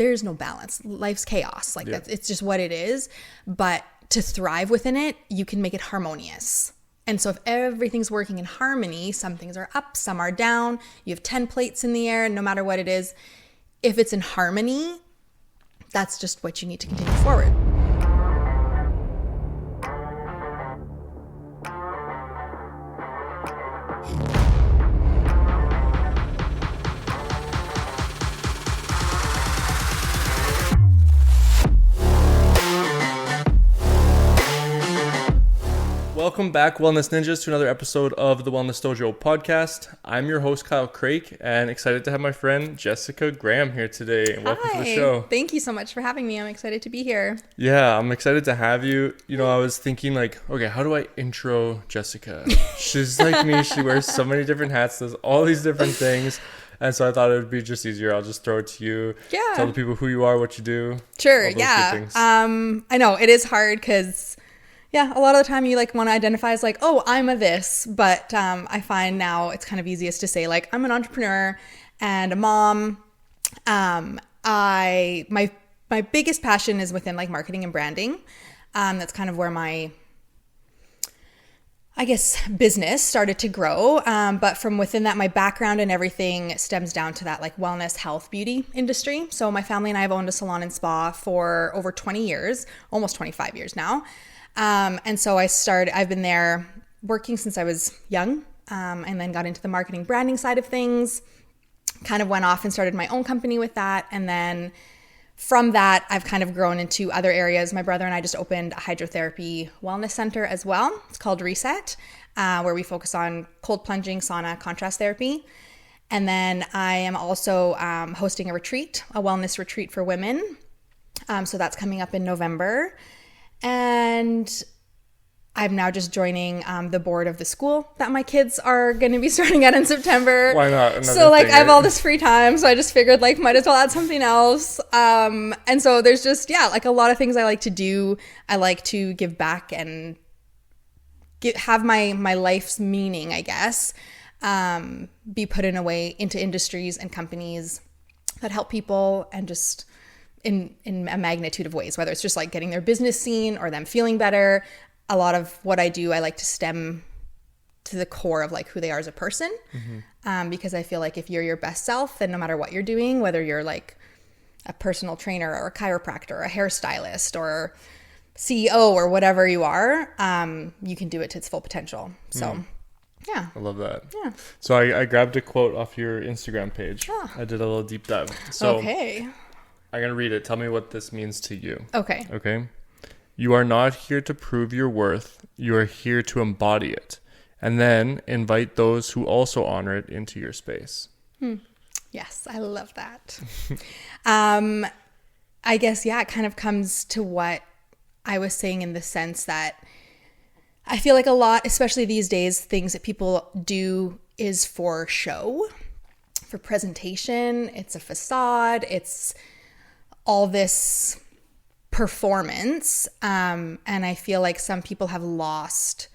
there's no balance. Life's chaos. Like that's, it's just what it is. But to thrive within it, you can make it harmonious. And so if everything's working in harmony, some things are up, some are down. You have 10 plates in the air, no matter what it is. If it's in harmony, that's just what you need to continue forward. Welcome back, Wellness Ninjas, to another episode of the Wellness Dojo podcast. I'm your host, Kyle Craik, and excited to have my friend Jessica Graham here today. Welcome to the show. Thank you so much for having me. I'm excited to be here. Yeah, I'm excited to have you. You know, I was thinking like, okay, how do I intro Jessica? She's like me. She wears so many different hats, does all these different things. And so I thought it would be just easier. I'll just throw it to you. Yeah. Tell the people who you are, what you do. Sure. Yeah. I know it is hard because a lot of the time you like want to identify as like, oh, I'm a this, but I find now it's kind of easiest to say like, I'm an entrepreneur and a mom. My biggest passion is within like marketing and branding. That's kind of where my, I guess, business started to grow. But from within that, my background and everything stems down to that like wellness, health, beauty industry. So my family and I have owned a salon and spa for over 20 years, almost 25 years now. And so I've been there working since I was young, and then got into the marketing branding side of things, kind of went off and started my own company with that. And then from that, I've kind of grown into other areas. My brother and I just opened a hydrotherapy wellness center as well. It's called Reset, where we focus on cold plunging, sauna, contrast therapy. And then I am also hosting a retreat, a wellness retreat for women. So that's coming up in November. And I'm now just joining the board of the school that my kids are going to be starting at in September. Why not? So like I have all this free time, so I just figured like might as well add something else. And so there's just like a lot of things I like to do. I like to give back and have my life's meaning, I guess, be put in a way into industries and companies that help people and just in a magnitude of ways, whether it's just like getting their business seen or them feeling better. A lot of what I do, I like to stem to the core of like who they are as a person. Because I feel like if you're your best self, then no matter what you're doing, whether you're like a personal trainer or a chiropractor or a hairstylist or CEO or whatever you are, you can do it to its full potential. So yeah. I love that. Yeah. So I grabbed a quote off your Instagram page. I did a little deep dive. So okay. I'm going to read it. Tell me what this means to you. Okay. You are not here to prove your worth. You are here to embody it. And then invite those who also honor it into your space. Yes, I love that. I guess, it kind of comes to what I was saying in the sense that I feel like a lot, especially these days, things that people do is for show, for presentation. It's a facade. It's all this performance. And I feel like some people have lost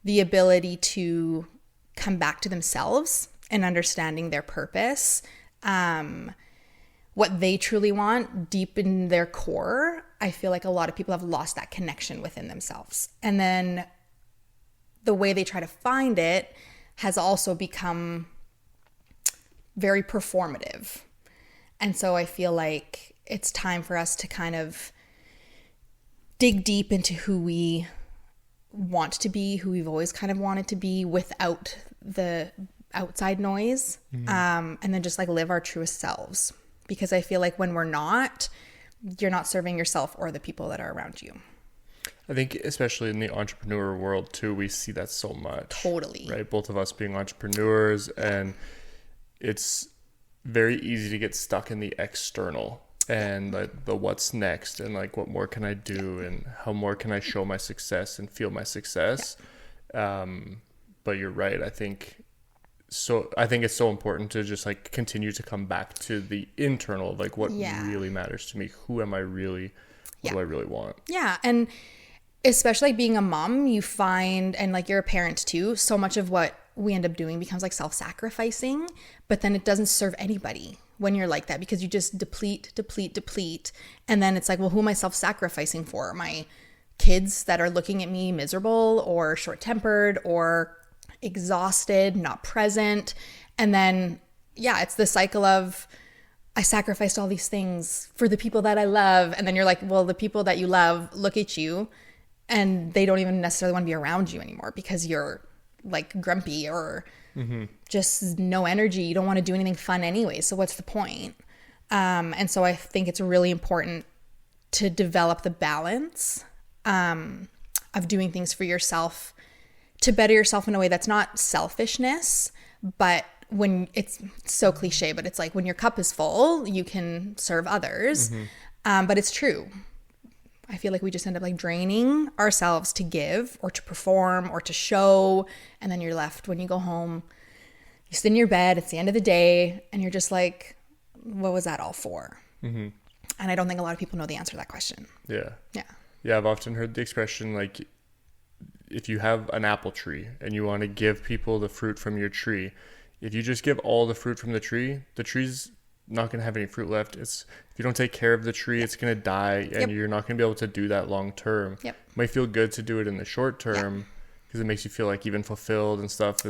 the ability to come back to themselves and understanding their purpose, what they truly want deep in their core. I feel like a lot of people have lost that connection within themselves. And then the way they try to find it has also become very performative. And so I feel like it's time for us to kind of dig deep into who we want to be, who we've always kind of wanted to be without the outside noise, and then just like live our truest selves. Because I feel like when we're not, you're not serving yourself or the people that are around you. I think especially in the entrepreneur world too, we see that so much. Totally. Right? Both of us being entrepreneurs, and it's very easy to get stuck in the external and like the what's next and like what more can I do and how more can I show my success and feel my success. But you're right. I think it's so important to just like continue to come back to the internal, like what really matters to me. Who am I really? What do I really want? Yeah. And especially being a mom, you find, and like you're a parent too, so much of what we end up doing becomes like self-sacrificing, but then it doesn't serve anybody when you're like that, because you just deplete. And then it's like, well, who am I self-sacrificing for? My kids that are looking at me miserable or short-tempered or exhausted, not present. And then, yeah, it's the cycle of I sacrificed all these things for the people that I love. And then you're like, well, the people that you love look at you and they don't even necessarily want to be around you anymore because you're like grumpy or just no energy. You don't want to do anything fun anyway. So what's the point? And so I think it's really important to develop the balance of doing things for yourself to better yourself in a way that's not selfishness, but when it's so cliche, but it's like when your cup is full, you can serve others. But it's true. I feel like we just end up like draining ourselves to give or to perform or to show. And then you're left when you go home, you sit in your bed, it's the end of the day, and you're just like, what was that all for? And I don't think a lot of people know the answer to that question. Yeah. Yeah. Yeah, I've often heard the expression, like, if you have an apple tree and you want to give people the fruit from your tree, if you just give all the fruit from the tree's not going to have any fruit left. If you don't take care of the tree, it's going to die, and you're not going to be able to do that long term. It might feel good to do it in the short term because it makes you feel like even fulfilled and stuff.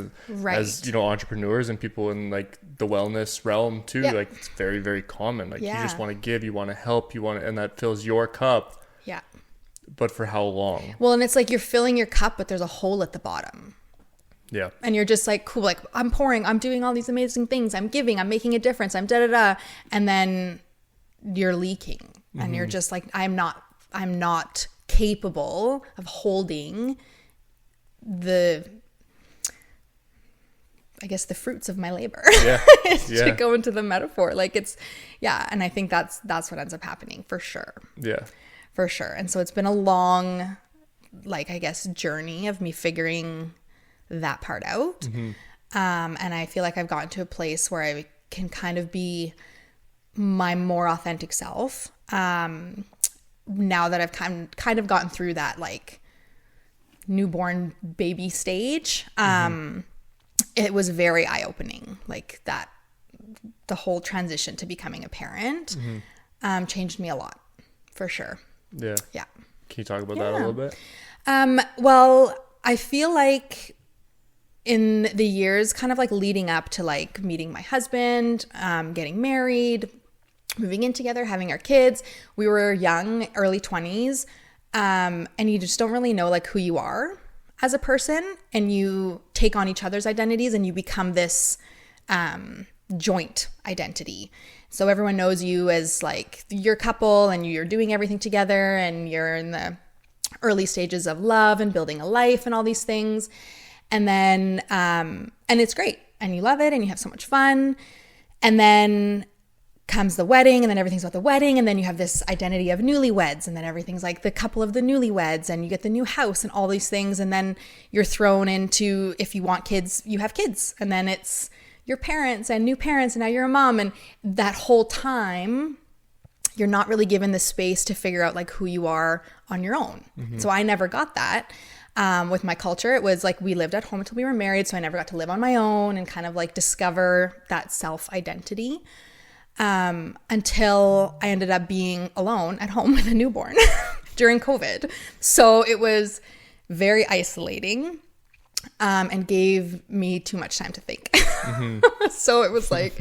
As, you know, entrepreneurs and people in like the wellness realm too, like it's very, very common. Like you just want to give, you want to help, and that fills your cup. Yeah. But for how long? Well, and it's like you're filling your cup, but there's a hole at the bottom. Yeah. And you're just like, cool, like I'm pouring, I'm doing all these amazing things, I'm giving, I'm making a difference, I'm da-da-da. And then you're leaking and you're just like, I'm not capable of holding the fruits of my labor. To go into the metaphor. Like it's, and I think that's what ends up happening for sure. Yeah. For sure. And so it's been a long, like, I guess, journey of me figuring that part out. And I feel like I've gotten to a place where I can kind of be my more authentic self. Now that I've kind of gotten through that like newborn baby stage, it was very eye-opening. Like that, the whole transition to becoming a parent changed me a lot, for sure. Yeah. Yeah. Can you talk about that a little bit? Well, I feel like in the years kind of like leading up to like meeting my husband, getting married, moving in together, having our kids, we were young, early 20s, and you just don't really know like who you are as a person, and you take on each other's identities and you become this joint identity. So everyone knows you as like your couple and you're doing everything together and you're in the early stages of love and building a life and all these things. And then, and it's great and you love it and you have so much fun. And then comes the wedding and then everything's about the wedding. And then you have this identity of newlyweds and then everything's like the couple of the newlyweds and you get the new house and all these things. And then you're thrown into, if you want kids, you have kids. And then it's your parents and new parents and now you're a mom. And that whole time, you're not really given the space to figure out like who you are on your own. So I never got that. With my culture, it was like we lived at home until we were married. So I never got to live on my own and kind of like discover that self-identity until I ended up being alone at home with a newborn during COVID. So it was very isolating and gave me too much time to think. So it was like,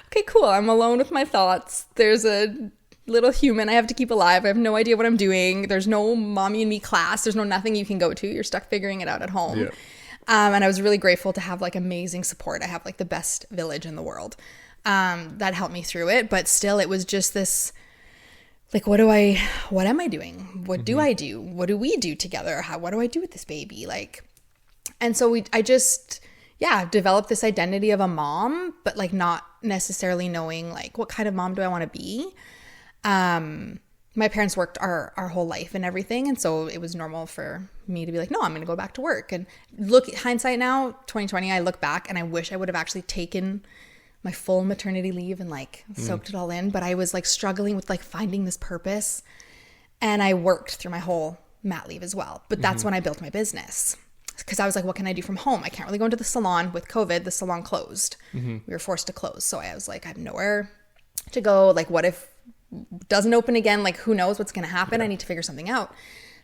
okay, cool. I'm alone with my thoughts. There's a little human I have to keep alive. I have no idea what I'm doing. There's no mommy and me class. There's no nothing you can go to. You're stuck figuring it out at home. And I was really grateful to have like amazing support. I have like the best village in the world that helped me through it. But still, it was just this like, what am I doing? What do I do? What do we do together? What do I do with this baby? Like, and so I just developed this identity of a mom, but like not necessarily knowing like what kind of mom do I want to be. My parents worked our whole life and everything. And so it was normal for me to be like, no, I'm going to go back to work. And hindsight now, 2020, I look back and I wish I would have actually taken my full maternity leave and like soaked it all in. But I was like struggling with like finding this purpose, and I worked through my whole mat leave as well. But that's when I built my business. because I was like, what can I do from home? I can't really go into the salon with COVID. The salon closed. Mm-hmm. We were forced to close. So I was like, I have nowhere to go. Like, what if it doesn't open again? Like, who knows what's going to happen? I need to figure something out.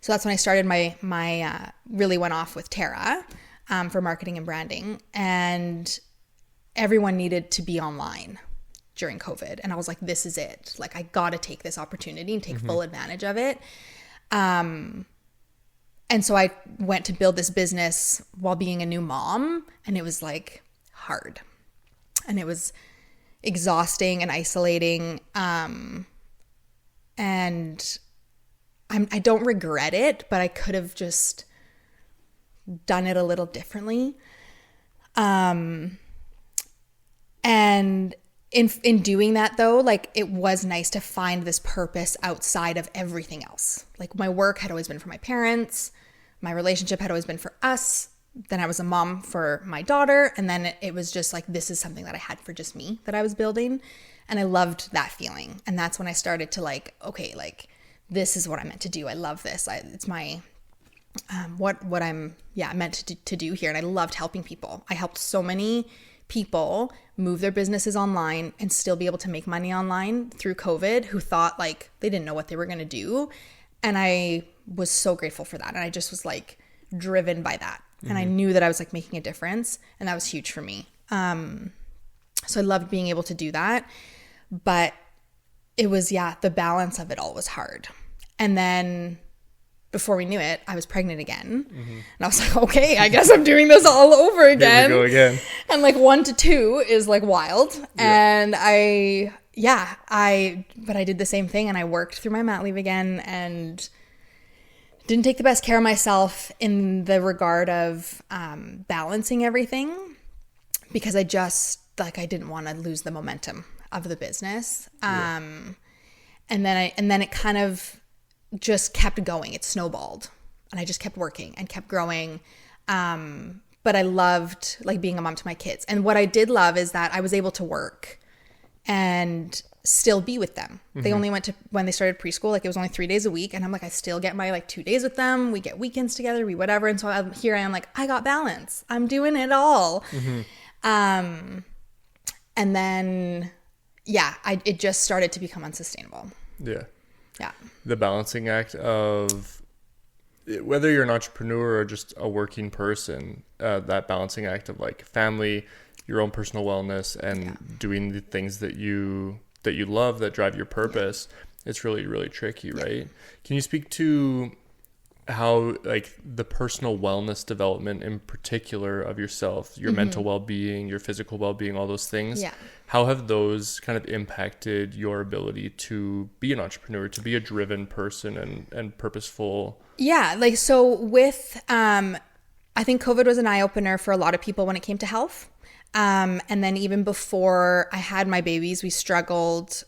So that's when I started my really went off with Tara for marketing and branding. And everyone needed to be online during COVID. And I was like, this is it. Like, I got to take this opportunity and take full advantage of it. And so I went to build this business while being a new mom, and it was like hard, and it was exhausting and isolating. And I don't regret it, but I could have just done it a little differently. And in doing that though, like, it was nice to find this purpose outside of everything else. Like, my work had always been for my parents. My relationship had always been for us. Then I was a mom for my daughter. And then it was just like, this is something that I had for just me that I was building. And I loved that feeling. And that's when I started to like, okay, like, this is what I'm meant to do. I love this. It's my, what I'm meant to do here. And I loved helping people. I helped so many people move their businesses online and still be able to make money online through COVID, who thought like they didn't know what they were going to do. And I was so grateful for that. And I just was like driven by that. And I knew that I was like making a difference, and that was huge for me. So I loved being able to do that, but it was, the balance of it all was hard. And then before we knew it, I was pregnant again. And I was like, okay, I guess I'm doing this all over again. Here we go again. And like 1 to 2 is like wild. And but I did the same thing, and I worked through my mat leave again and didn't take the best care of myself in the regard of balancing everything, because I just like, I didn't want to lose the momentum of the business. And then it kind of just kept going. It snowballed, and I just kept working and kept growing. But I loved like being a mom to my kids. And what I did love is that I was able to work and still be with them. They only went to, when they started preschool, like it was only 3 days a week. And I'm like, I still get my like 2 days with them. We get weekends together, we whatever. And so here I am like, I got balance. I'm doing it all. And then, it just started to become unsustainable. Yeah. Yeah. The balancing act of, whether you're an entrepreneur or just a working person, that balancing act of like family, your own personal wellness, and doing the things that you love, that drive your purpose, it's really, really tricky, right? Can you speak to how like the personal wellness development in particular of yourself, your mental well-being, your physical well-being, all those things, how have those kind of impacted your ability to be an entrepreneur, to be a driven person and purposeful? Like, so with, I think COVID was an eye-opener for a lot of people when it came to health. And then even before I had my babies, we struggled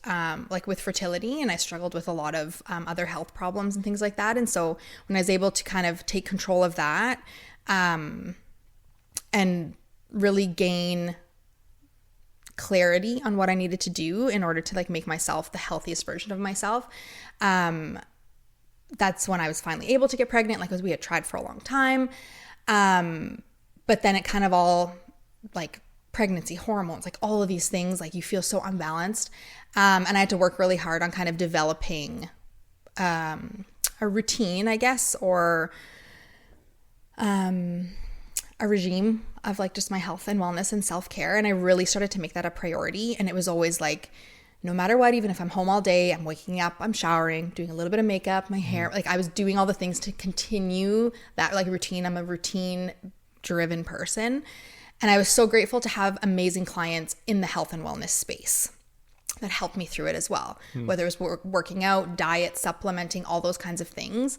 like with fertility, and I struggled with a lot of other health problems and things like that. And so when I was able to kind of take control of that and really gain clarity on what I needed to do in order to like make myself the healthiest version of myself, that's when I was finally able to get pregnant, like, because we had tried for a long time. But then it kind of all like pregnancy hormones, like all of these things, like you feel so unbalanced. And I had to work really hard on kind of developing a routine, I guess, or a regime of like just my health and wellness and self-care. And I really started to make that a priority. And it was always like, no matter what, even if I'm home all day, I'm waking up, I'm showering, doing a little bit of makeup, my hair, like I was doing all the things to continue that like routine. I'm a routine driven person. And I was so grateful to have amazing clients in the health and wellness space that helped me through it as well. Whether it was working out, diet, supplementing, all those kinds of things.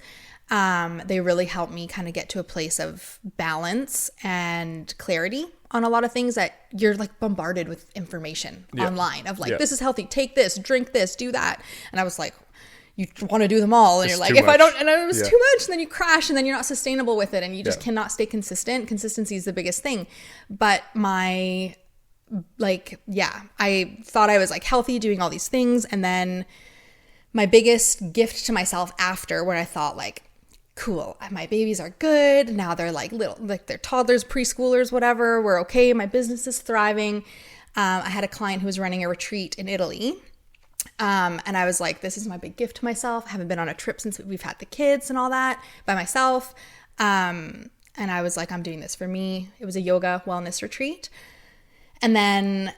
They really helped me kind of get to a place of balance and clarity on a lot of things that you're like bombarded with information online of like, this is healthy, take this, drink this, do that. And I was like, you want to do them all. And you're like, if I don't, and it was too much, and then you crash, and then you're not sustainable with it, and you just cannot stay consistent. Consistency is the biggest thing. But I thought I was like healthy, doing all these things. And then my biggest gift to myself after, when I thought like, cool, my babies are good. Now they're like little, like they're toddlers, preschoolers, whatever. We're okay. My business is thriving. I had a client who was running a retreat in Italy. And I was like, this is my big gift to myself. I haven't been on a trip since we've had the kids and all that by myself. And I was like, I'm doing this for me. It was a yoga wellness retreat. And then,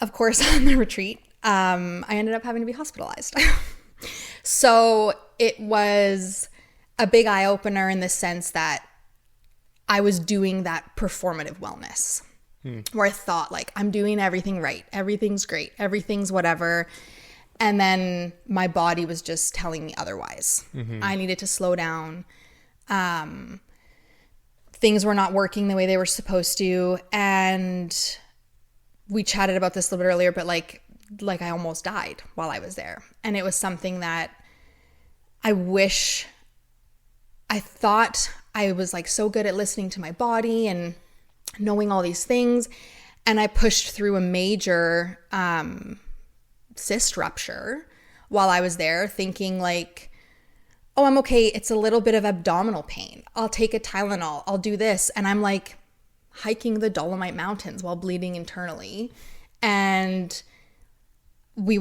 of course, on the retreat, I ended up having to be hospitalized. So it was a big eye opener in the sense that I was doing that performative wellness where I thought like, I'm doing everything right. Everything's great. Everything's whatever. And then my body was just telling me otherwise. I needed to slow down. Things were not working the way they were supposed to. And we chatted about this a little bit earlier, but like I almost died while I was there. And it was something that I thought I was like so good at listening to my body and knowing all these things. And I pushed through a major cyst rupture while I was there, thinking like, oh, I'm okay. It's a little bit of abdominal pain. I'll take a Tylenol. I'll do this. And I'm like hiking the Dolomite Mountains while bleeding internally. And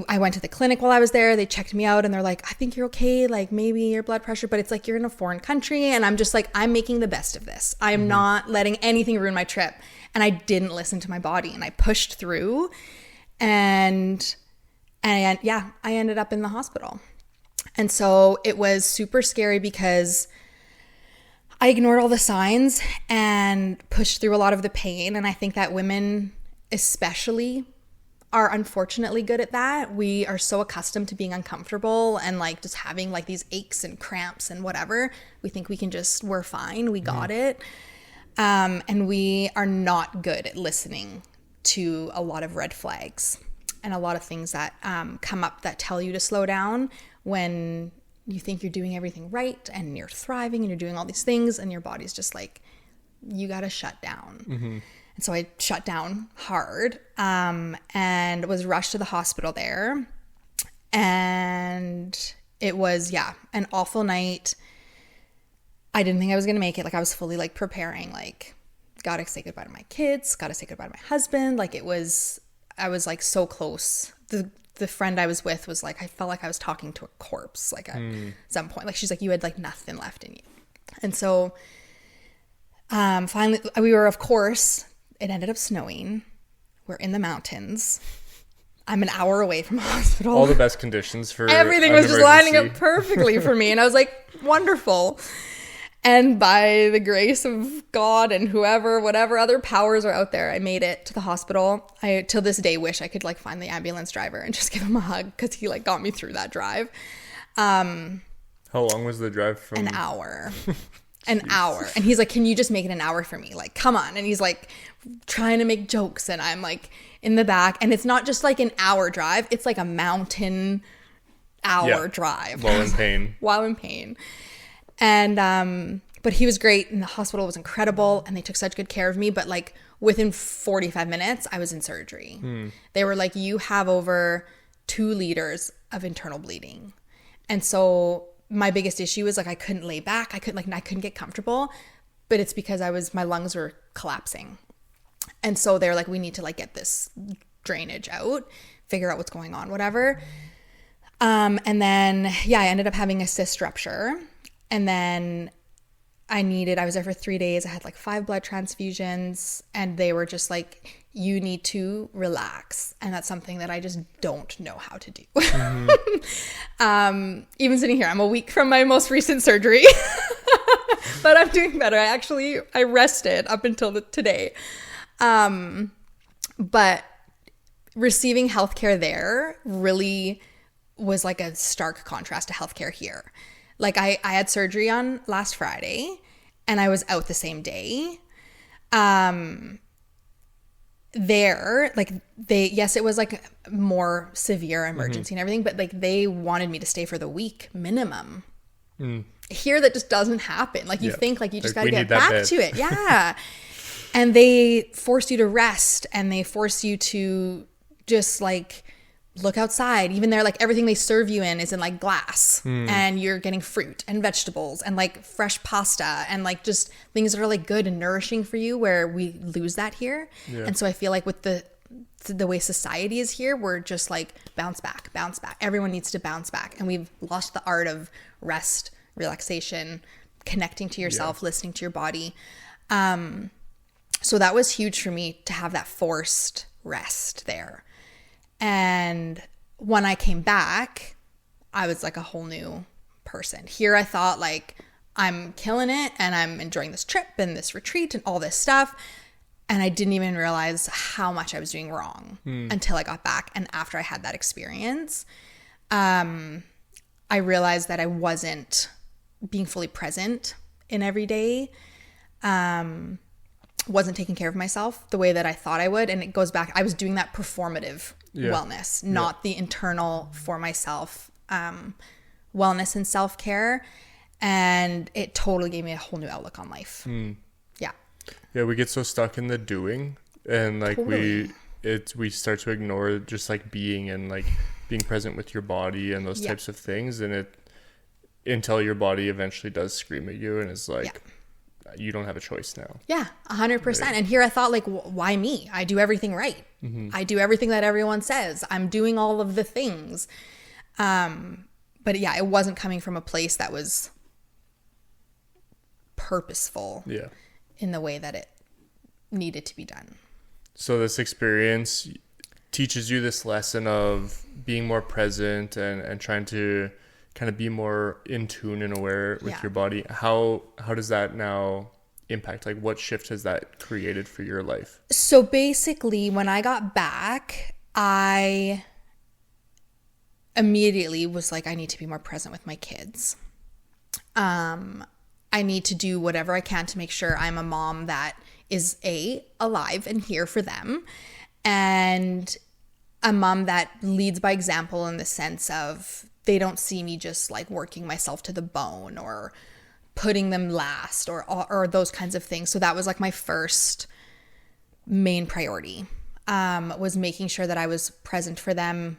I went to the clinic while I was there. They checked me out and they're like, I think you're okay. Like maybe your blood pressure, but it's like you're in a foreign country. And I'm just like, I'm making the best of this. I am not letting anything ruin my trip. And I didn't listen to my body and I pushed through and yeah, I ended up in the hospital. And so it was super scary because I ignored all the signs and pushed through a lot of the pain. And I think that women especially are unfortunately good at that. We are so accustomed to being uncomfortable and like just having like these aches and cramps and whatever. We think we're fine. We got it. And we are not good at listening to a lot of red flags and a lot of things that come up that tell you to slow down when you think you're doing everything right and you're thriving and you're doing all these things and your body's just like, you got to shut down. And so I shut down hard and was rushed to the hospital there. And it was, an awful night. I didn't think I was going to make it. Like I was fully like preparing, like got to say goodbye to my kids, got to say goodbye to my husband. Like I was like so close. The friend I was with was like, I felt like I was talking to a corpse, like at some point. Like she's like, you had like nothing left in you. And so finally we were, of course, it ended up snowing. We're in the mountains. I'm an hour away from a hospital. All the best conditions for everything was just lining up perfectly for me. And I was like, wonderful. And by the grace of God and whatever other powers are out there, I made it to the hospital. I, till this day, wish I could like find the ambulance driver and just give him a hug because he like got me through that drive. How long was the drive from? An hour. An hour. And he's like, can you just make it an hour for me? Like, come on. And he's like trying to make jokes. And I'm like in the back. And it's not just like an hour drive. It's like a mountain hour drive. While in pain. And, but he was great and the hospital was incredible and they took such good care of me. But like within 45 minutes, I was in surgery. They were like, you have over 2 liters of internal bleeding. And so my biggest issue was like, I couldn't lay back. I couldn't get comfortable, but it's because my lungs were collapsing. And so they're like, we need to like get this drainage out, figure out what's going on, whatever. And then, I ended up having a cyst rupture. And then I was there for 3 days. I had like 5 blood transfusions and they were just like, you need to relax. And that's something that I just don't know how to do. Even sitting here, I'm a week from my most recent surgery, but I'm doing better. I rested up until today. But receiving healthcare there really was like a stark contrast to healthcare here. Like I had surgery on last Friday and I was out the same day. There, like it was like more severe emergency and everything, but like they wanted me to stay for the week minimum. Here that just doesn't happen. Like you think like you just got to get back to it. Yeah. And they force you to rest and they force you to just like look outside. Even there, like everything they serve you in is in like glass, and you're getting fruit and vegetables and like fresh pasta and like just things that are like good and nourishing for you, where we lose that here. Yeah. And so I feel like with the way society is here, we're just like bounce back. Everyone needs to bounce back. And we've lost the art of rest, relaxation, connecting to yourself, listening to your body. So that was huge for me to have that forced rest there. And when I came back, I was like a whole new person. Here I thought like I'm killing it and I'm enjoying this trip and this retreat and all this stuff. And I didn't even realize how much I was doing wrong until I got back. And after I had that experience, I realized that I wasn't being fully present in every day. Wasn't taking care of myself the way that I thought I would. And it goes back, I was doing that performative wellness, not the internal for myself wellness and self-care. And it totally gave me a whole new outlook on life. Yeah, we get so stuck in the doing, and like we start to ignore just like being and like being present with your body and those types of things, and until your body eventually does scream at you and is like, you don't have a choice now. Yeah, 100%. And here I thought like, why me? I do everything right. I do everything that everyone says. I'm doing all of the things. But yeah, it wasn't coming from a place that was purposeful in the way that it needed to be done. So this experience teaches you this lesson of being more present and trying to kind of be more in tune and aware with your body. How does that now impact? Like, what shift has that created for your life? So basically, when I got back, I immediately was like, I need to be more present with my kids. I need to do whatever I can to make sure I'm a mom that is alive and here for them, and a mom that leads by example in the sense of they don't see me just like working myself to the bone or putting them last or those kinds of things. So that was like my first main priority, was making sure that I was present for them,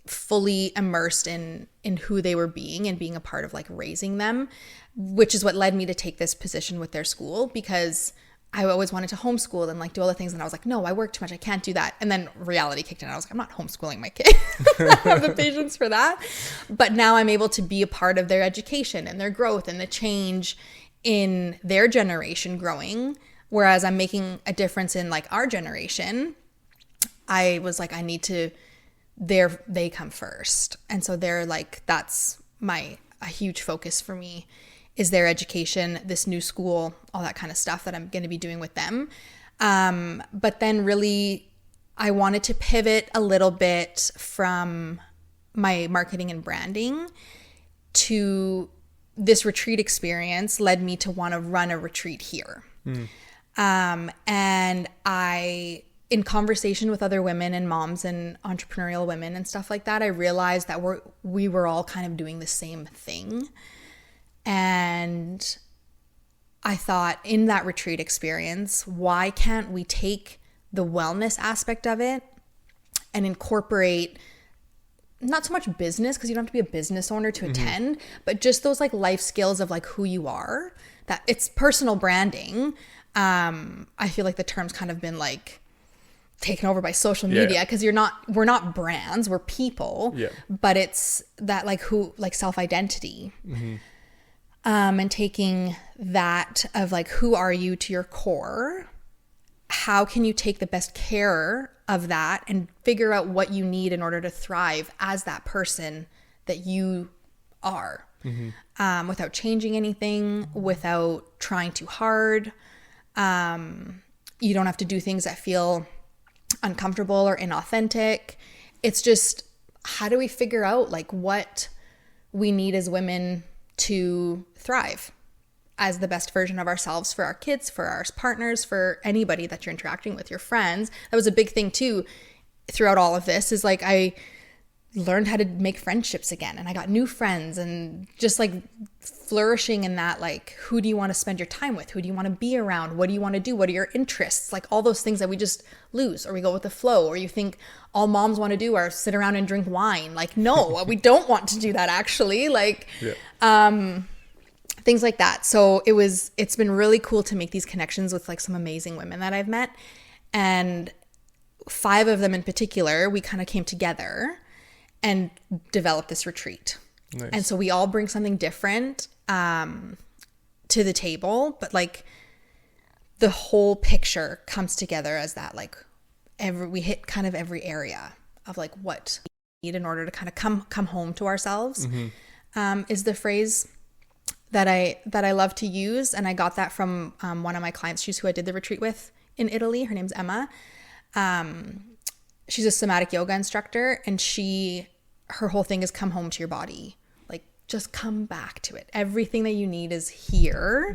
fully immersed in who they were being and being a part of like raising them, which is what led me to take this position with their school, because I always wanted to homeschool and like do all the things. And I was like, no, I work too much. I can't do that. And then reality kicked in. I was like, I'm not homeschooling my kid. I don't have the patience for that. But now I'm able to be a part of their education and their growth and the change in their generation growing. Whereas I'm making a difference in like our generation. I was like, I need to, they come first. And so they're like, that's a huge focus for me, is their education, this new school, all that kind of stuff that I'm going to be doing with them. But then really, I wanted to pivot a little bit from my marketing and branding to this retreat experience led me to want to run a retreat here. And in conversation with other women and moms and entrepreneurial women and stuff like that, I realized that we were all kind of doing the same thing. And I thought, in that retreat experience, why can't we take the wellness aspect of it and incorporate not so much business, because you don't have to be a business owner to attend, but just those like life skills of like who you are, that it's personal branding. I feel like the term's kind of been like taken over by social media, because we're not brands, we're people, but it's that like self-identity. And taking that of like, who are you to your core? How can you take the best care of that and figure out what you need in order to thrive as that person that you are, without changing anything, without trying too hard. You don't have to do things that feel uncomfortable or inauthentic. It's just, how do we figure out like what we need as women to thrive as the best version of ourselves for our kids, for our partners, for anybody that you're interacting with, your friends. That was a big thing too throughout all of this, is like learned how to make friendships again, and I got new friends, and just like flourishing in that, like, who do you want to spend your time with? Who do you want to be around? What do you want to do? What are your interests? Like all those things that we just lose, or we go with the flow, or you think all moms want to do are sit around and drink wine. Like, no, we don't want to do that actually. Like, things like that. So it's been really cool to make these connections with like some amazing women that I've met. And 5 of them in particular, we kind of came together and developed this retreat. Nice. And so we all bring something different to the table, but like the whole picture comes together as that, like we hit kind of every area of like what we need in order to kind of come home to ourselves, is the phrase that I love to use. And I got that from one of my clients. She's who I did the retreat with in Italy. Her name's Emma. She's a somatic yoga instructor, and her whole thing is come home to your body. Like, just come back to it. Everything that you need is here.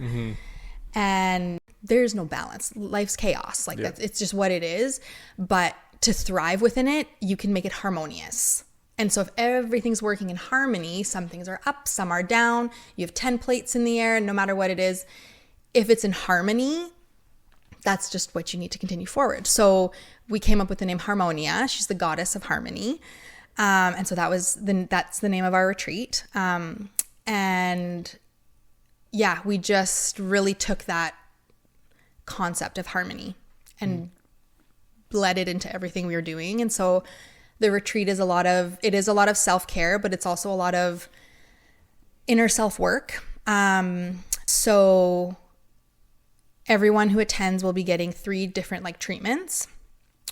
And there's no balance. Life's chaos. Like it's just what it is. But to thrive within it, you can make it harmonious. And so if everything's working in harmony, some things are up, some are down. You have 10 plates in the air, no matter what it is. If it's in harmony, that's just what you need to continue forward. So we came up with the name Harmonia. She's the goddess of harmony. And so that's the name of our retreat. And yeah, we just really took that concept of harmony and bled it into everything we were doing. And so the retreat is a lot of self-care, but it's also a lot of inner self-work. So everyone who attends will be getting 3 different like treatments.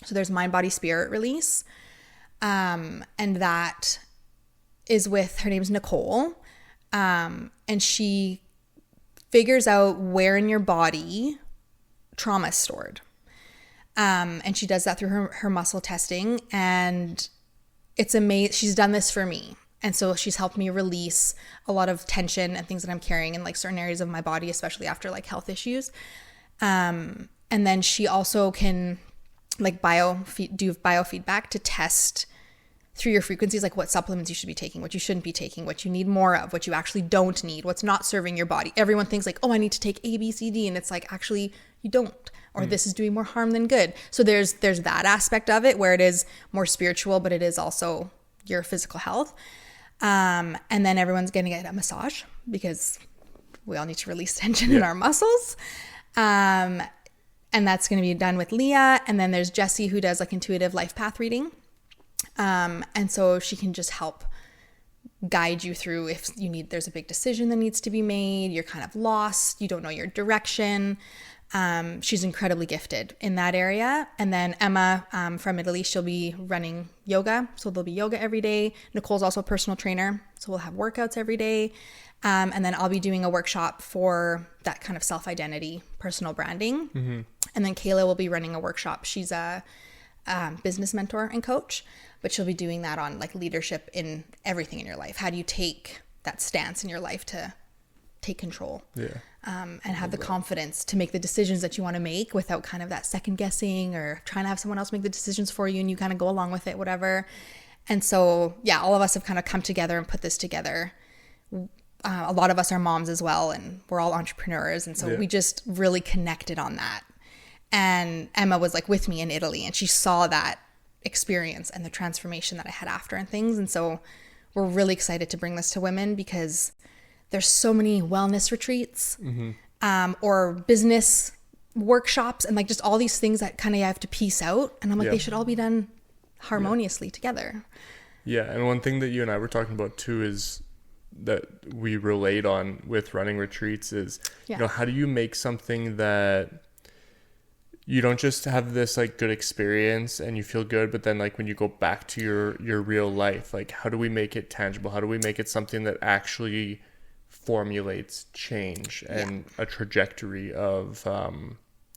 So there's mind, body, spirit release. And that is with, her name's Nicole. And she figures out where in your body trauma is stored. And she does that through her muscle testing, and it's amazing. She's done this for me. And so she's helped me release a lot of tension and things that I'm carrying in like certain areas of my body, especially after like health issues. And then she also can like do biofeedback to test through your frequencies, like what supplements you should be taking, what you shouldn't be taking, what you need more of, what you actually don't need, what's not serving your body. Everyone thinks like, oh, I need to take A, B, C, D. And it's like, actually you don't, or this is doing more harm than good. So there's that aspect of it where it is more spiritual, but it is also your physical health. And then everyone's going to get a massage because we all need to release tension in our muscles. And that's going to be done with Leah. And then there's Jessie, who does like intuitive life path reading. And so she can just help guide you through if there's a big decision that needs to be made, you're kind of lost, you don't know your direction. She's incredibly gifted in that area. And then Emma, from Italy, she'll be running yoga. So there'll be yoga every day. Nicole's also a personal trainer. So we'll have workouts every day. And then I'll be doing a workshop for that kind of self-identity, personal branding. And then Kayla will be running a workshop. She's a business mentor and coach, but she'll be doing that on like leadership in everything in your life. How do you take that stance in your life to take control? And have the confidence to make the decisions that you want to make without kind of that second guessing or trying to have someone else make the decisions for you and you kind of go along with it, whatever. And so, yeah, all of us have kind of come together and put this together. A lot of us are moms as well, and we're all entrepreneurs. And so we just really connected on that. And Emma was like with me in Italy, and she saw that experience and the transformation that I had after and things. And so we're really excited to bring this to women because there's so many wellness retreats, or business workshops, and like just all these things that kind of you have to piece out. And I'm like, they should all be done harmoniously together. Yeah. And one thing that you and I were talking about too is that we relate on with running retreats is, you know, how do you make something that you don't just have this like good experience and you feel good, but then like when you go back to your real life, like how do we make it tangible? How do we make it something that actually formulates change and a trajectory of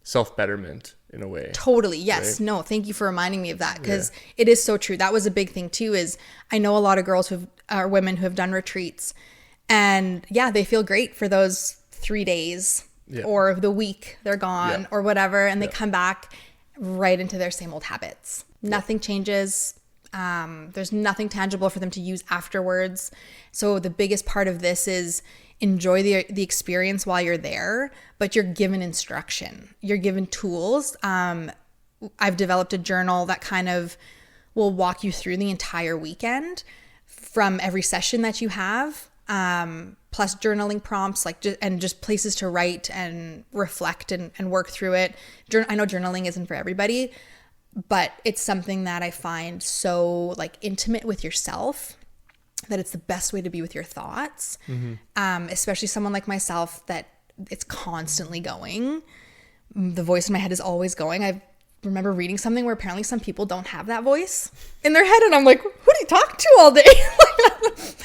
self-betterment in a way? Totally. Yes. Right? No, thank you for reminding me of that, because it is so true. That was a big thing too, is I know a lot of girls women who have done retreats, and they feel great for those 3 days or the week they're gone or whatever. And they come back right into their same old habits. Nothing changes. There's nothing tangible for them to use afterwards. So the biggest part of this is enjoy the experience while you're there, but you're given instruction. You're given tools. I've developed a journal that kind of will walk you through the entire weekend from every session that you have, plus journaling prompts, and just places to write and reflect and work through it. I know journaling isn't for everybody, but it's something that I find so intimate with yourself that it's the best way to be with your thoughts. Especially someone like myself that it's constantly going. The voice in my head is always going. I remember reading something where apparently some people don't have that voice in their head, and I'm like, who do you talk to all day?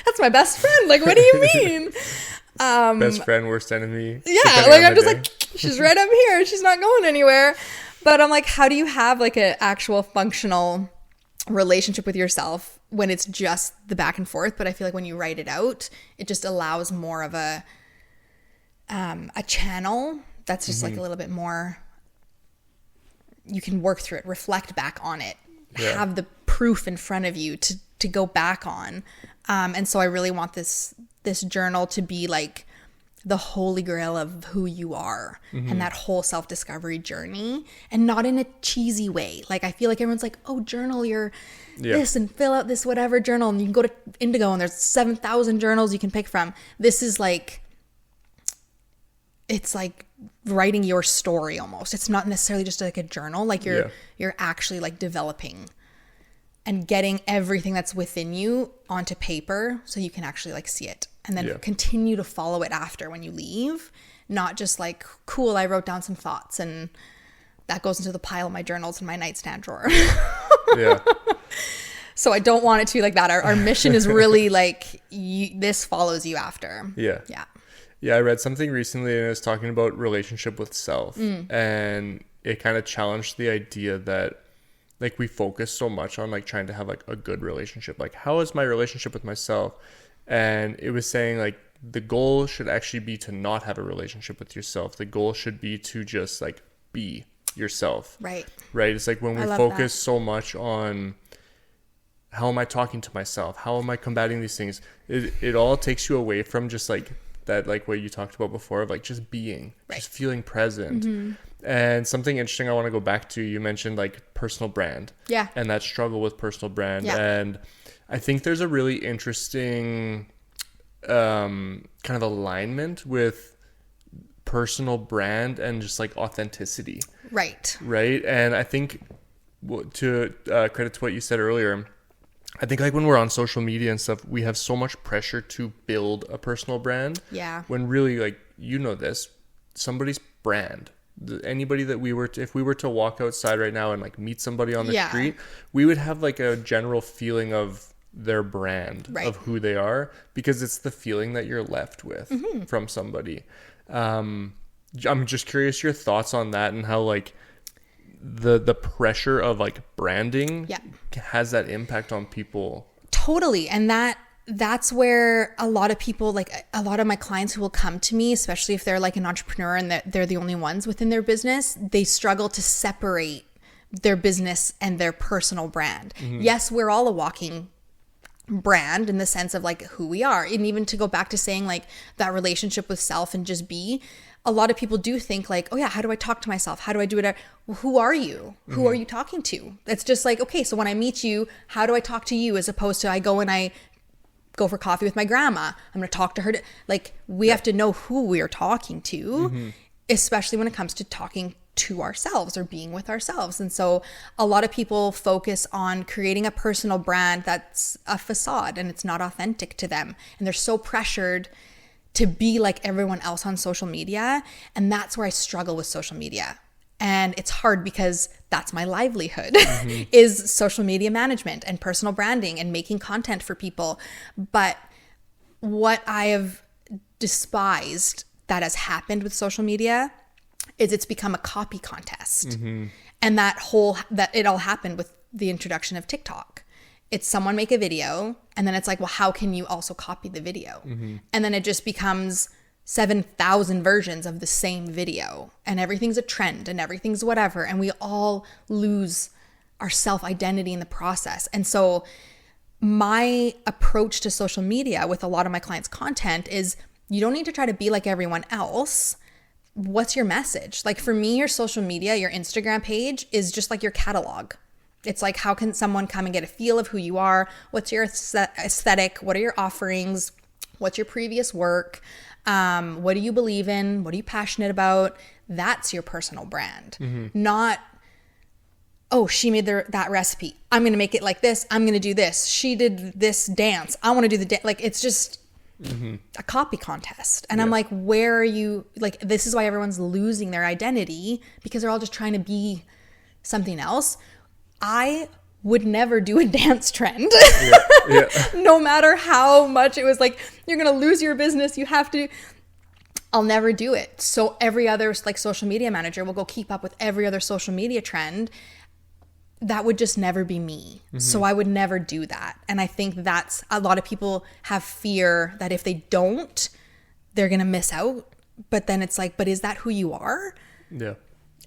That's my best friend. What do you mean? Best friend, worst enemy. Yeah, I'm just she's right up here. She's not going anywhere. But I'm like, how do you have an actual functional relationship with yourself when it's just the back and forth? But I feel like when you write it out, it just allows more of a channel that's just a little bit more, you can work through it, reflect back on it, have the proof in front of you to go back on. And so I really want this journal to be the holy grail of who you are and that whole self-discovery journey, and not in a cheesy way. I feel like everyone's like, oh, journal your this and fill out this whatever journal, and you can go to Indigo and there's 7,000 journals you can pick from. This is it's writing your story almost. It's not necessarily just a journal. You're actually developing and getting everything that's within you onto paper so you can actually see it, and then continue to follow it after when you leave. Not just cool, I wrote down some thoughts and that goes into the pile of my journals in my nightstand drawer. So I don't want it to be like that. Our mission is really this follows you after. Yeah, I read something recently and it was talking about relationship with self, and it kind of challenged the idea that we focus so much on trying to have a good relationship. How is my relationship with myself? And it was saying the goal should actually be to not have a relationship with yourself. The goal should be to just be yourself. Right. It's when we focus so much on how am I talking to myself? How am I combating these things? It all takes you away from just that what you talked about before of just being, just feeling present. And something interesting I want to go back to, you mentioned personal brand. Yeah. And that struggle with personal brand. Yeah. And I think there's a really interesting kind of alignment with personal brand and just authenticity. Right. And I think to credit to what you said earlier, I think when we're on social media and stuff, we have so much pressure to build a personal brand. Yeah. When really this, somebody's brand, anybody that if we were to walk outside right now and meet somebody on the street, we would have a general feeling of their brand, of who they are, because it's the feeling that you're left with from somebody. I'm just curious your thoughts on that and how the pressure of branding has that impact on people. Totally. And that's where a lot of people, a lot of my clients who will come to me, especially if they're an entrepreneur and they're the only ones within their business, they struggle to separate their business and their personal brand. Yes, we're all a walking brand in the sense of who we are. And even to go back to saying that relationship with self and just be, a lot of people do think oh yeah, how do I talk to myself? How do I do it? Well, who are you? Who are you talking to? It's just okay, so when I meet you, how do I talk to you, as opposed to I go for coffee with my grandma, I'm going to talk to her. We have to know who we are talking to, especially when it comes to talking to ourselves or being with ourselves. And so a lot of people focus on creating a personal brand that's a facade and it's not authentic to them. And they're so pressured to be like everyone else on social media. And that's where I struggle with social media. And it's hard because that's my livelihood is social media management and personal branding and making content for people. But what I have despised that has happened with social media is it's become a copy contest. And that it all happened with the introduction of TikTok. It's someone make a video and then it's well, how can you also copy the video? And then it just becomes 7,000 versions of the same video and everything's a trend and everything's whatever. And we all lose our self-identity in the process. And so my approach to social media with a lot of my clients' content is you don't need to try to be like everyone else. What's your message? Like for me, your social media, your Instagram page is just like your catalog. It's like, how can someone come and get a feel of who you are? What's your aesthetic? What are your offerings? What's your previous work? What do you believe in? What are you passionate about? That's your personal brand. Not, oh, she made that recipe. I'm going to make it like this. I'm going to do this. She did this dance. I want to do the dance. Like, it's just a copy contest. And I'm like, where are you? Like, this is why everyone's losing their identity, because they're all just trying to be something else. I would never do a dance trend. No matter how much it was like, you're going to lose your business. You have to. I'll never do it. So every other like social media manager will go keep up with every other social media trend. That would just never be me. So I would never do that. And I think that's, a lot of people have fear that if they don't, they're going to miss out. But then it's like, but is that who you are? Yeah.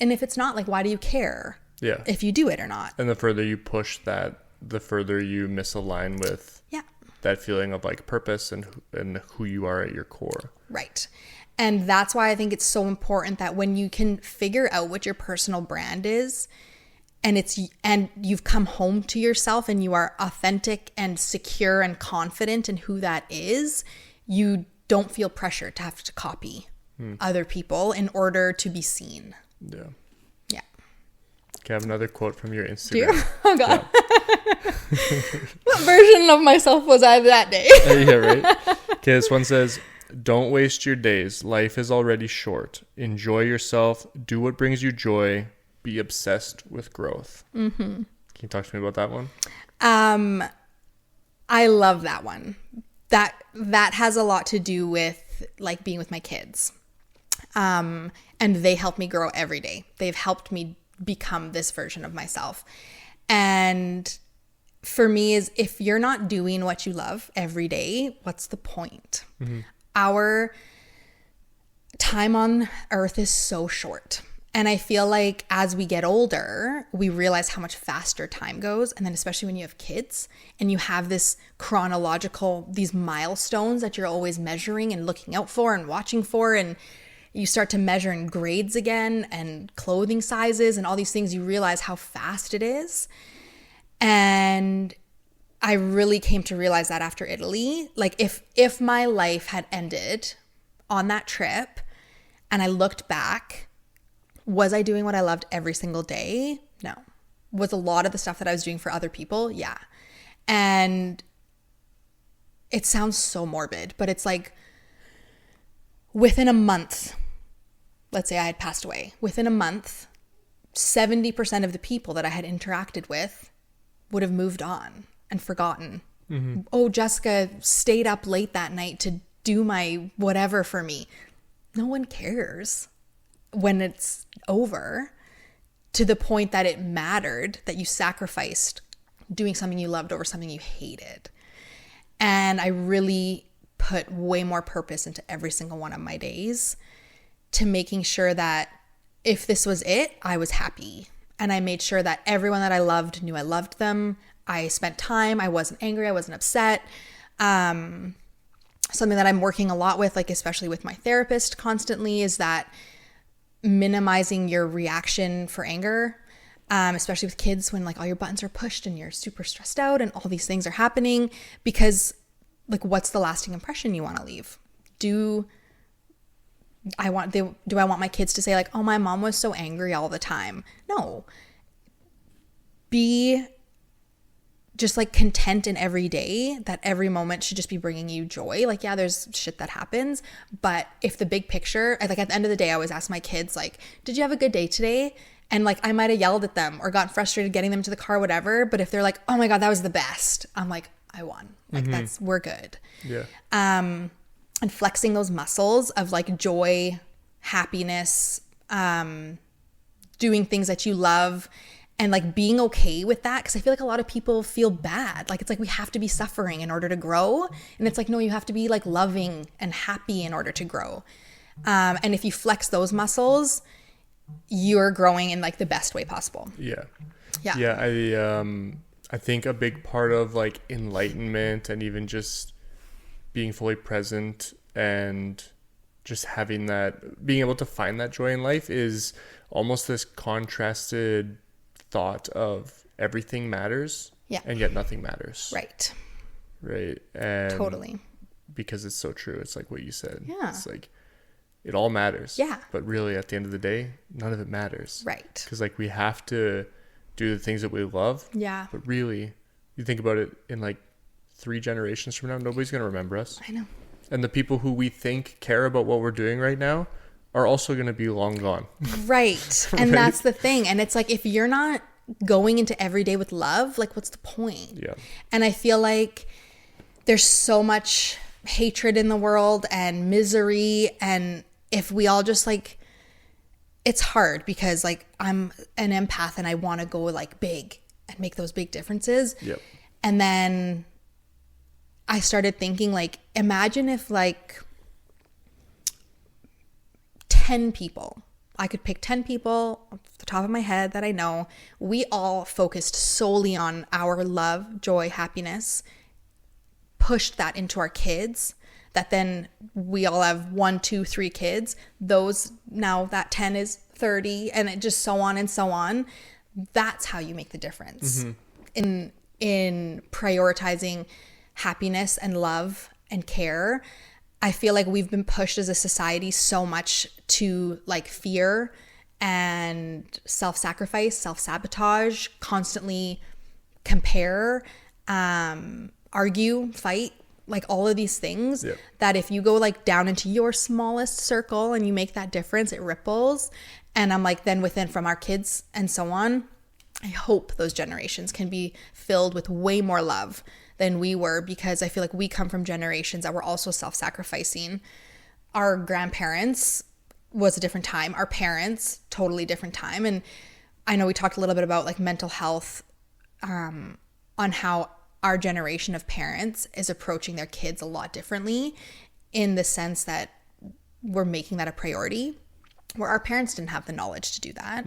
And if it's not, like, why do you care? Yeah. If you do it or not? And the further you push that, the further you misalign with that feeling of like purpose and who you are at your core. Right. And that's why I think it's so important that when you can figure out what your personal brand is, and you've come home to yourself and you are authentic and secure and confident in who that is, you don't feel pressure to have to copy other people in order to be seen. Yeah. Yeah. Okay, I have another quote from your Instagram. Do you? Oh, God. Yeah. What version of myself was I that day? Yeah, right? Okay, this one says, don't waste your days. Life is already short. Enjoy yourself. Do what brings you joy. Be obsessed with growth. Can you talk to me about that one? I love that one. That has a lot to do with like being with my kids. And they help me grow every day. They've helped me become this version of myself. And for me is, if you're not doing what you love every day, what's the point? Our time on earth is so short. And I feel like as we get older, we realize how much faster time goes. And then especially when you have kids and you have this these milestones that you're always measuring and looking out for and watching for, and you start to measure in grades again and clothing sizes and all these things, you realize how fast it is. And I really came to realize that after Italy. Like if my life had ended on that trip and I looked back, was I doing what I loved every single day? No. Was a lot of the stuff that I was doing for other people? Yeah. And it sounds so morbid, but it's like within a month, let's say I had passed away, within a month, 70% of the people that I had interacted with would have moved on and forgotten. Oh, Jessica stayed up late that night to do my whatever for me. No one cares when it's over, to the point that it mattered that you sacrificed doing something you loved over something you hated. And I really put way more purpose into every single one of my days to making sure that if this was it, I was happy. And I made sure that everyone that I loved knew I loved them. I spent time. I wasn't angry. I wasn't upset. Something that I'm working a lot with, like especially with my therapist constantly, is that minimizing your reaction for anger, especially with kids, when like all your buttons are pushed and you're super stressed out and all these things are happening, because like, what's the lasting impression you want to leave? Do I want my kids to say like, oh, my mom was so angry all the time? No. Be just like content in every day, that every moment should just be bringing you joy. Like, yeah, there's shit that happens, but if the big picture, like at the end of the day, I always ask my kids, like, did you have a good day today? And like, I might have yelled at them or gotten frustrated getting them to the car, whatever. But if they're like, oh my God, that was the best, I'm like, I won. Like we're good. Yeah. And flexing those muscles of like joy, happiness, doing things that you love, and like being okay with that. Because I feel like a lot of people feel bad. Like it's like we have to be suffering in order to grow. And it's like, no, you have to be like loving and happy in order to grow. And if you flex those muscles, you're growing in like the best way possible. Yeah. Yeah. I think a big part of like enlightenment and even just being fully present and just having that, being able to find that joy in life is almost this contrasted thought of everything matters, Yeah. and yet nothing matters. Right. Right. And Totally. because it's so true. It's like what you said. Yeah. It's like it all matters. Yeah. But really at the end of the day, none of it matters. Right. Because like we have to do the things that we love. Yeah. But really, you think about it, in like 3 generations from now, nobody's going to remember us. I know. And the people who we think care about what we're doing right now are also going to be long gone. Right. And that's the thing. And it's like, if you're not going into every day with love, like what's the point? Yeah. And I feel like there's so much hatred in the world and misery. And if we all just like, it's hard because like I'm an empath and I want to go like big and make those big differences. Yep. And then I started thinking like, imagine if like 10 people, I could pick 10 people off the top of my head that I know, we all focused solely on our love, joy, happiness, pushed that into our kids, that then we all have 1, 2, 3 kids. Those, now that 10 is 30, and it just so on and so on. That's how you make the difference in prioritizing happiness and love and care. I feel like we've been pushed as a society so much to like fear and self-sacrifice, self-sabotage, constantly compare, argue, fight, like all of these things. Yep. That if you go like down into your smallest circle and you make that difference, it ripples. And I'm like, then within, from our kids and so on, I hope those generations can be filled with way more love than we were, because I feel like we come from generations that were also self-sacrificing. Our grandparents was a different time. Our parents, totally different time. And I know we talked a little bit about like mental health, on how our generation of parents is approaching their kids a lot differently, in the sense that we're making that a priority, where our parents didn't have the knowledge to do that.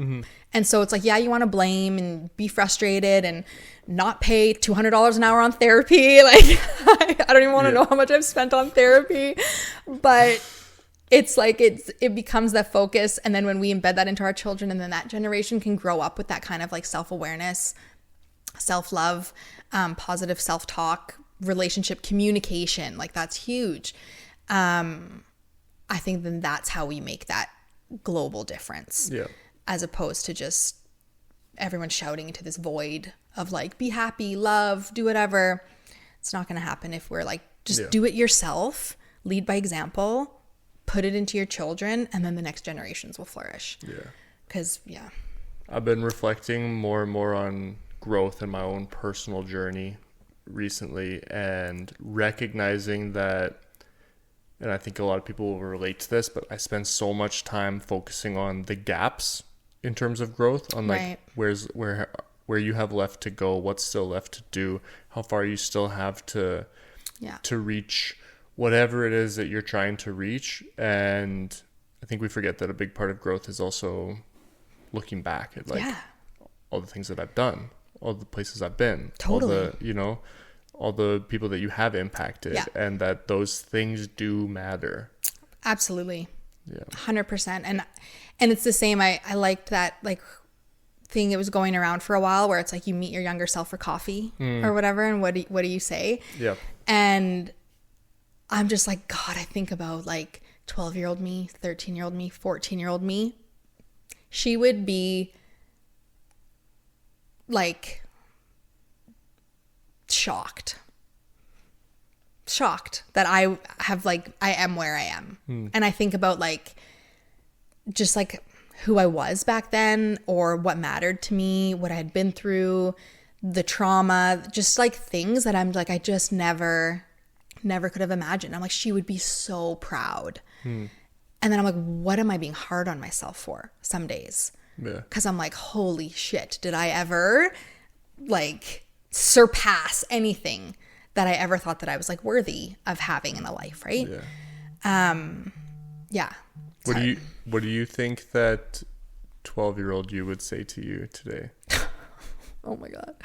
And so it's like, yeah, you want to blame and be frustrated and not pay $200 an hour on therapy. Like, I don't even want to know how much I've spent on therapy, but it's like, it becomes that focus. And then when we embed that into our children, and then that generation can grow up with that kind of like self-awareness, self-love, positive self-talk, relationship communication, like that's huge. I think then that's how we make that global difference. Yeah. As opposed to just everyone shouting into this void of like, be happy, love, do whatever. It's not going to happen if we're like, just do it yourself, lead by example, put it into your children, and then the next generations will flourish. Yeah. Because, I've been reflecting more and more on growth in my own personal journey recently, and recognizing that, and I think a lot of people will relate to this, but I spend so much time focusing on the gaps in terms of growth, on like where you have left to go, what's still left to do, how far you still have to reach whatever it is that you're trying to reach. And I think we forget that a big part of growth is also looking back at like all the things that I've done, all the places I've been, totally, all the, all the people that you have impacted, and that those things do matter. Absolutely. Yeah. 100%. And it's the same. I liked that like thing that was going around for a while, where it's like you meet your younger self for coffee or whatever, and what do you say? Yeah. And I'm just like, God, I think about like 12-year-old me, 13-year-old me, 14-year-old me. She would be like shocked that I am where I am. And I think about like just like who I was back then, or what mattered to me, what I had been through, the trauma, just like things that I'm like, I just never could have imagined. I'm like, she would be so proud. And then I'm like, what am I being hard on myself for some days? Yeah. 'Cause I'm like, holy shit, did I ever like surpass anything that I ever thought that I was like worthy of having in a life, right? Yeah. What do you think that 12-year-old you would say to you today? Oh my God.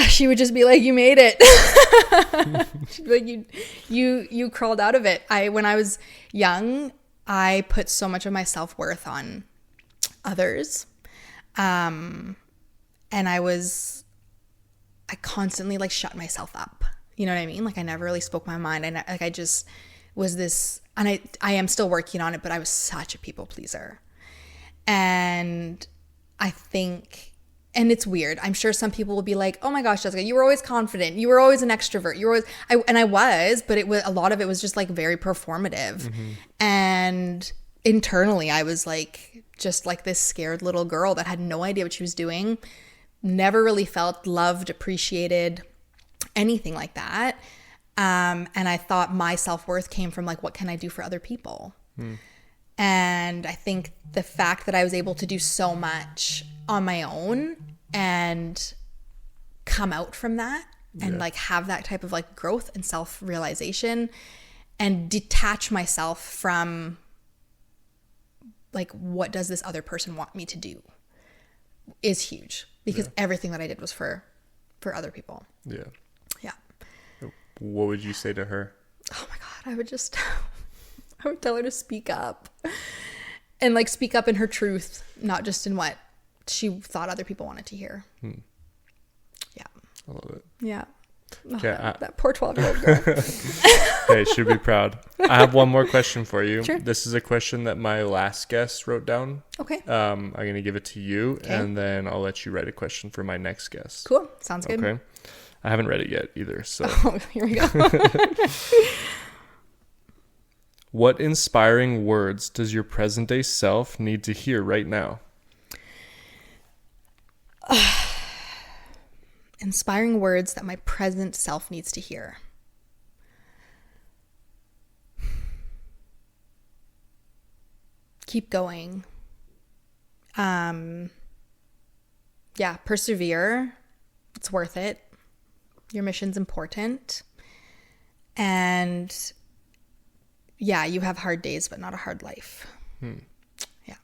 She would just be like, you made it. She'd be like, you crawled out of it. When I was young, I put so much of my self-worth on others. And I constantly like shut myself up. You know what I mean? Like I never really spoke my mind. I just was this, and I am still working on it, but I was such a people pleaser. And I think, and it's weird. I'm sure some people will be like, oh my gosh, Jessica, you were always confident. You were always an extrovert. You were always, I was, but a lot of it was just like very performative. Mm-hmm. And internally I was like, just like this scared little girl that had no idea what she was doing. Never really felt loved, appreciated, anything like that. And I thought my self-worth came from like, what can I do for other people? And I think the fact that I was able to do so much on my own and come out from that and like have that type of like growth and self-realization and detach myself from like, what does this other person want me to do is huge, because everything that I did was for other people. Yeah. What would you say to her? Oh my God, I would tell her to speak up and like speak up in her truth, not just in what she thought other people wanted to hear. Yeah. I love it. Yeah. Okay, that poor 12-year-old girl. Hey, should be proud. I have one more question for you. Sure. This is a question that my last guest wrote down. Okay. I'm going to give it to you, and then I'll let you write a question for my next guest. Cool. Sounds good. Okay. I haven't read it yet either, so. Oh, here we go. What inspiring words does your present-day self need to hear right now? Inspiring words that my present self needs to hear. Keep going. Persevere. It's worth it. Your mission's important. And you have hard days, but not a hard life. Yeah.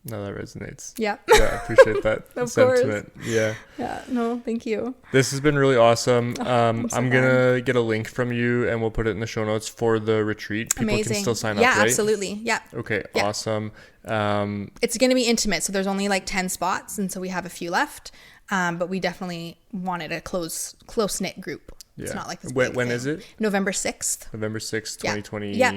No, that resonates. Yeah. Yeah, I appreciate that Of sentiment. course. Yeah. Yeah. No, thank you. This has been really awesome. I'm going to get a link from you and we'll put it in the show notes for the retreat. People Amazing. can still sign up, Yeah, right? absolutely. Yeah. Okay, Yeah. awesome. It's going to be intimate. So there's only like 10 spots. And so we have a few left. But we definitely wanted a close-knit group. It's not like this big when thing. is it? November 6th. November 6th, 2020. Yeah.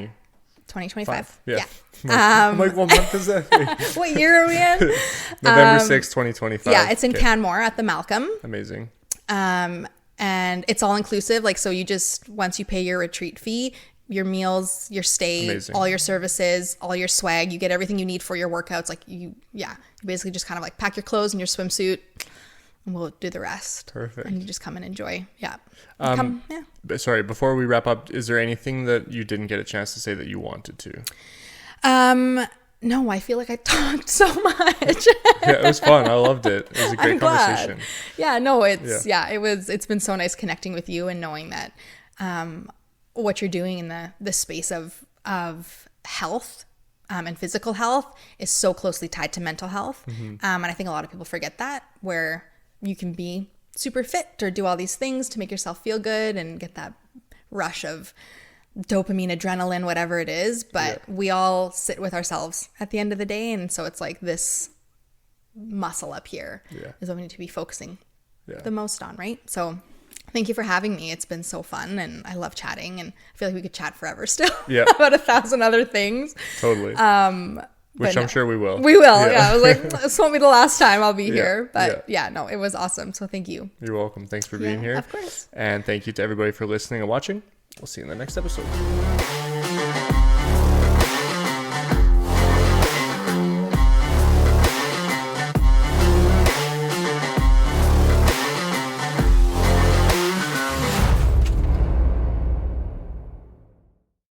2025. Yeah. I'm like, what month is that? What year are we in? November 6th, 2025. Yeah, it's in Canmore at the Malcolm. Amazing. And it's all inclusive. Like, so you just, once you pay your retreat fee, your meals, your stay, Amazing. All your services, all your swag, you get everything you need for your workouts. Like you basically just kind of like pack your clothes and your swimsuit and we'll do the rest. Perfect. And you just come and enjoy. Yeah. Sorry, before we wrap up, is there anything that you didn't get a chance to say that you wanted to? No, I feel like I talked so much. Yeah, it was fun. I loved it. It was a great conversation. Yeah, no, it's been so nice connecting with you and knowing that what you're doing in the space of health and physical health is so closely tied to mental health. Mm-hmm. And I think a lot of people forget that, where you can be super fit or do all these things to make yourself feel good and get that rush of dopamine, adrenaline, whatever it is. But we all sit with ourselves at the end of the day. And so it's like this muscle up here is what we need to be focusing the most on, right? So thank you for having me. It's been so fun and I love chatting and I feel like we could chat forever still about 1,000 other things. Totally. Which I'm sure we will. We will. Yeah. I was like, this won't be the last time I'll be here. But no, it was awesome. So thank you. You're welcome. Thanks for being here. Of course. And thank you to everybody for listening and watching. We'll see you in the next episode.